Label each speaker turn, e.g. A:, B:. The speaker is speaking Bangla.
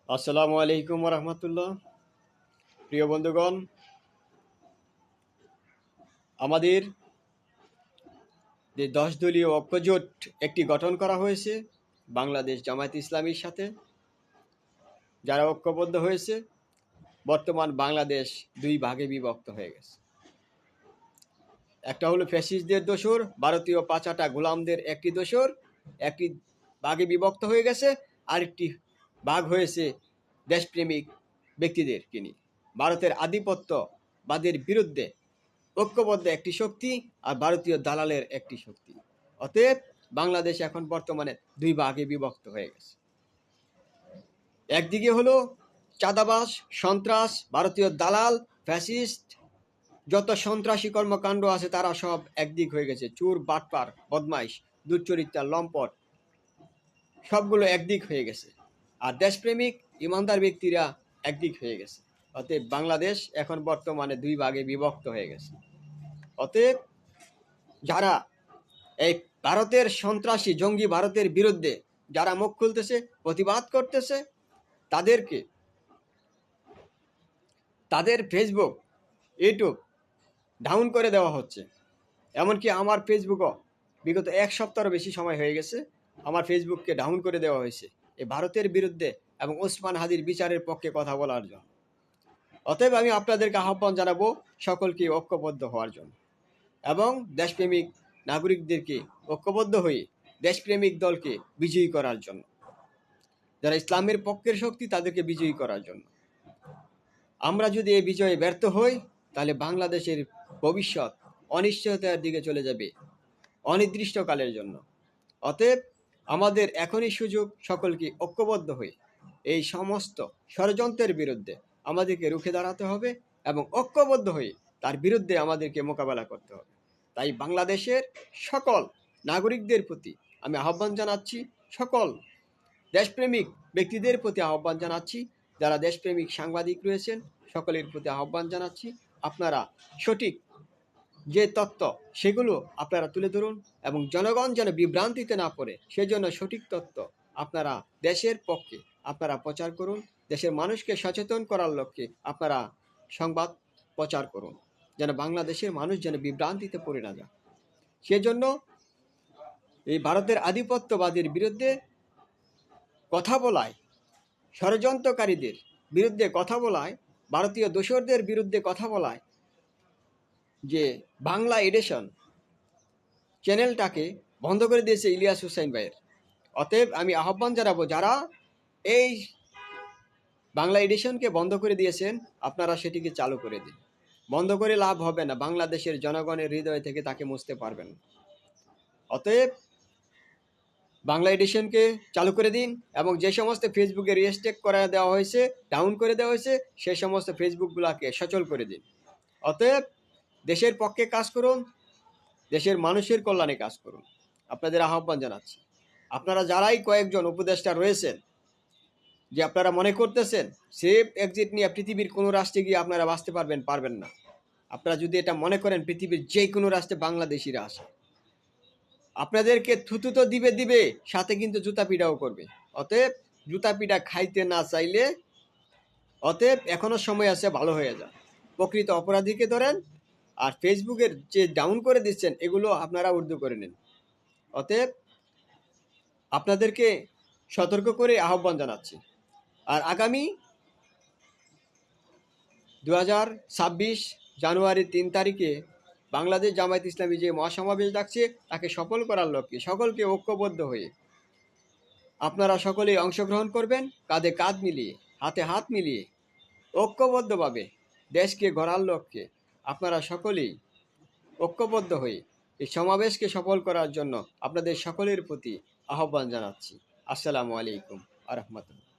A: আসসালামু আলাইকুম রহমতুল্লাহ। প্রিয় বন্ধুগণ, আমাদের যে 10 দলীয় ঐক্যজোট একটি গঠন করা হয়েছে বাংলাদেশ জামায়াত ইসলামীর সাথে, যারা ঐক্যবদ্ধ হয়েছে। বর্তমান বাংলাদেশ দুই ভাগে বিভক্ত হয়ে গেছে। একটা হলো ফ্যাসিস্টদের দোসর, ভারতীয় পাচাটা গোলামদের একটি দোসর, একটি ভাগে বিভক্ত হয়ে গেছে। আরেকটি ভাগ হয়েছে দেশপ্রেমিক ব্যক্তিদের নিয়ে। ভারতের আধিপত্যবাদের বিরুদ্ধে ঐক্যবদ্ধ একটি শক্তি আর ভারতীয় দালালের একটি শক্তি। অতএব বাংলাদেশ এখন বর্তমানে দুই ভাগে বিভক্ত হয়ে গেছে। একদিকে হলো চাঁদাবাজ, সন্ত্রাস, ভারতীয় দালাল, ফ্যাসিস্ট, যত সন্ত্রাসী কর্মকাণ্ড আছে তারা সব একদিক হয়ে গেছে। চোর, বাটপার, বদমাইশ, দুশ্চরিত্রা, লম্পট, সবগুলো একদিক হয়ে গেছে। আর দেশপ্রেমিক ইমানদার ব্যক্তিরা একদিক হয়ে গেছে। অতএব বাংলাদেশ এখন বর্তমানে দুই ভাগে বিভক্ত হয়ে গেছে। অতএব যারা এই ভারতের সন্ত্রাসী জঙ্গি ভারতের বিরুদ্ধে যারা মুখ খুলতেছে, প্রতিবাদ করতেছে, তাদেরকে তাদের ফেসবুক, ইউটিউব ডাউন করে দেওয়া হচ্ছে। এমনকি আমার ফেসবুকও বিগত এক সপ্তাহেরও বেশি সময় হয়ে গেছে, আমার ফেসবুককে ডাউন করে দেওয়া হয়েছে এই ভারতের বিরুদ্ধে এবং ওসমান হাদির বিচারের পক্ষে কথা বলার জন্য। অতএব আমি আপনাদেরকে আহ্বান জানাবো সকলকে ঐক্যবদ্ধ হওয়ার জন্য এবং দেশপ্রেমিক নাগরিকদেরকে ঐক্যবদ্ধ হয়ে দেশপ্রেমিক দলকে বিজয়ী করার জন্য, যারা ইসলামের পক্ষের শক্তি তাদেরকে বিজয়ী করার জন্য। আমরা যদি এই বিজয়ে ব্যর্থ হই তাহলে বাংলাদেশের ভবিষ্যৎ অনিশ্চয়তার দিকে চলে যাবে অনির্দিষ্টকালের জন্য। অতএব আমাদের এখনই সুযোগ সকলকে ঐক্যবদ্ধ হয়ে এই সমস্ত ষড়যন্ত্রের বিরুদ্ধে আমাদেরকে রুখে দাঁড়াতে হবে এবং ঐক্যবদ্ধ হয়ে তার বিরুদ্ধে আমাদেরকে মোকাবেলা করতে হবে। তাই বাংলাদেশের সকল নাগরিকদের প্রতি আমি আহ্বান জানাচ্ছি, সকল দেশপ্রেমিক ব্যক্তিদের প্রতি আহ্বান জানাচ্ছি, যারা দেশপ্রেমিক সাংবাদিক রয়েছেন সকলের প্রতি আহ্বান জানাচ্ছি, আপনারা সঠিক যে তথ্য সেগুলো আপনারা তুলে ধরুন এবং জনগণ যেন বিভ্রান্তিতে না পড়ে সেজন্য সঠিক তথ্য আপনারা দেশের পক্ষে আপনারা প্রচার করুন। দেশের মানুষকে সচেতন করার লক্ষ্যে আপনারা সংবাদ প্রচার করুন, যেন বাংলাদেশের মানুষ যেন বিভ্রান্তিতে পড়ে না যায়। সেজন্য এই ভারতের আধিপত্যবাদের বিরুদ্ধে কথা বলায়, ষড়যন্ত্রকারীদের বিরুদ্ধে কথা বলায়, ভারতীয় দোসরদের বিরুদ্ধে কথা বলায় যে বাংলা এডিশন চ্যানেলটাকে বন্ধ করে দিয়েছে ইলিয়াস হুসাইন ভাইয়ের। অতএব আমি আহ্বান জানাবো, যারা এই বাংলা এডিশনকে বন্ধ করে দিয়েছেন আপনারা সেটিকে চালু করে দিন। বন্ধ করে লাভ হবে না, বাংলাদেশের জনগণের হৃদয় থেকে তাকে মুছতে পারবেন। অতএব বাংলা এডিশনকে চালু করে দিন এবং যে সমস্ত ফেসবুকে রেস্ট্রিক্ট করে দেওয়া হয়েছে, ডাউন করে দেওয়া হয়েছে, সেই সমস্ত ফেসবুকগুলোকে সচল করে দিন। অতএব দেশের পক্ষে কাজ করুন, দেশের মানুষের কল্যাণে কাজ করুন। আপনাদের আহ্বান জানাচ্ছি, আপনারা যারাই কয়েকজন উপদেষ্টা রয়েছেন যে আপনারা মনে করতেছেন সেফ এক্সিট নিয়ে পৃথিবীর কোনো রাষ্ট্রে গিয়ে আপনারা বাঁচতে পারবেন না। আপনারা যদি এটা মনে করেন পৃথিবীর যে কোনো রাষ্ট্রে বাংলাদেশিরা আসে, আপনাদেরকে থুতু তো দিবে, সাথে কিন্তু জুতা পিটাও করবে। অতএব জুতা পিটা খাইতে না চাইলে অতএব এখনো সময় আছে, ভালো হয়ে যান, প্রকৃত অপরাধীকে ধরেন। আর ফেসবুকের যে ডাউন করে দিচ্ছেন এগুলো আপনারা উর্দু করে নিন। অতএব আপনাদেরকে সতর্ক করে আহ্বান জানাচ্ছি। আর আগামী 2026 জানুয়ারির 3 তারিখে বাংলাদেশ জামায়াত ইসলামী যে মহাসমাবেশ ডাকছে তাকে সফল করার লক্ষ্যে সকলকে ঐক্যবদ্ধ হয়ে আপনারা সকলেই অংশগ্রহণ করবেন, কাঁধে কাঁধ মিলিয়ে, হাতে হাত মিলিয়ে, ঐক্যবদ্ধভাবে দেশকে গড়ার লক্ষ্যে আপনারা সকলেই ঐক্যবদ্ধ হয়ে এই সমাবেশকে সফল করার জন্য আপনাদের সকলের প্রতি আহ্বান জানাচ্ছি। আসসালামু আলাইকুম আ রহমতুল্লাহ।